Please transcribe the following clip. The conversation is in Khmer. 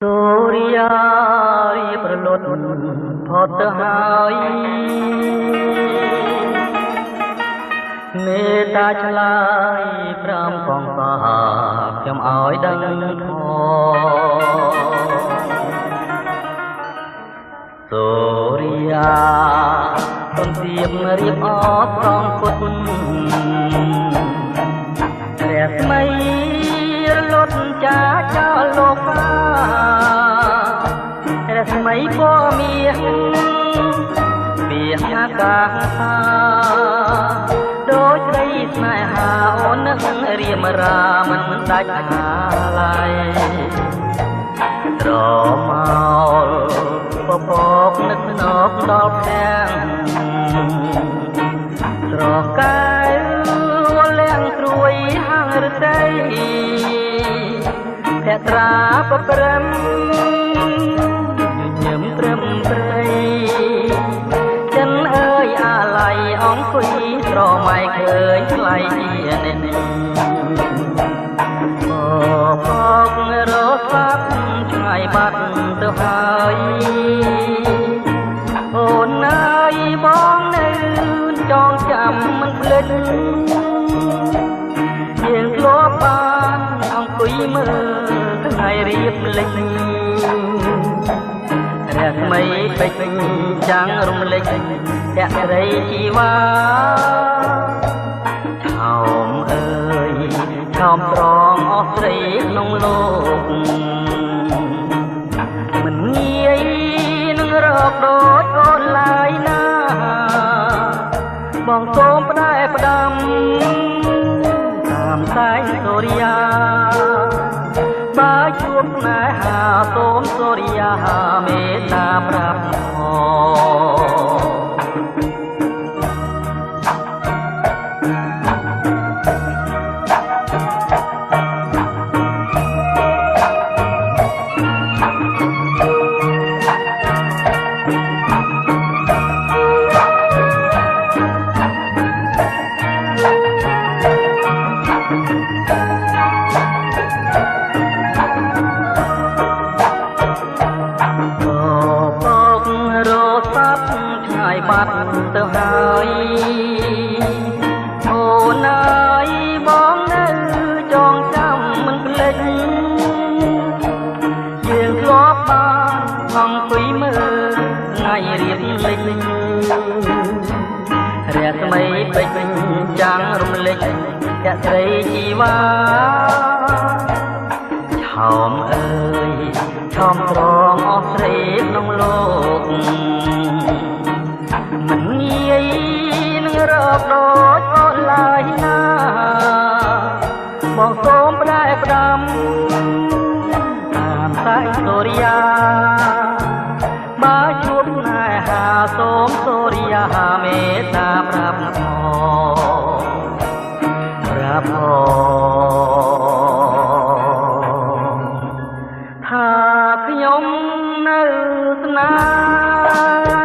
សូរិយារីប្រលត់ផុតទៅហើយមេត្តាឆ្លើយប្រាំកងបាខ្ញុំឲ្យដឹងធម៌សូរិយាទុនទៀមរៀបអបកងពុតព្រះស្មីរលត់ចាចោលលោកព្រះស្មីពមានពីអាកាសដូចស្រីស្នេហាអូននឹងរៀមរាមិនដាច់អាឡ័យត្រមោលពពកនឹកស្នប់ដល់ផ្ទាំងស្រកាយលៀងត្រួយហាងរតីភក្រាប្រព្រឹមញញឹមត្រឹមត្រីចិនអើយអាឡ័យអង្គុយស្រមៃឃើញថ្លៃជានេះពករស់ស្លាប់ឆ្ងាយបាត់ទៅហើយអូនអើយបងនៅចងចាំមិនភ្លេចយើងធ្លាប់បានអង្គុយមើលថ្ងៃរៀបលិចរស្មីពេជ្រចាំងរំលេចភក្តីជីវ៉ាឆោមអើយឆោមត្រង់អស់ស្រីក្នុងលោកមិនងាយនឹងរកដូចអូនឡើយណាបងសូមផ្ដែផ្ដាំតាមតែងសូរិយាបើជួបស្នេហាសូមសូរិយាមេត្តាប្រាប់បាត់ទៅហើយអូនអើយបងនៅចងចាំមិនភ្លេចយើងធ្លាប់បានអង្គុយមើលថ្ងៃរៀបលិចរស្មីពេជ្រចាំងរំលេចភក្តីជីវ៉ាឆោមអើយឆោមត្រង់អស់ស្រីក្នុងលោកមិនងាយនឹងរកដូចអូនឡើយណាបងសូមផ្ដែផ្ដាំតាមតែសូរិយាបើជួបស្នេហាសូមសូរិយាមេត្តាប្រាប់ថាខ្ញុំនៅស្នេហ៍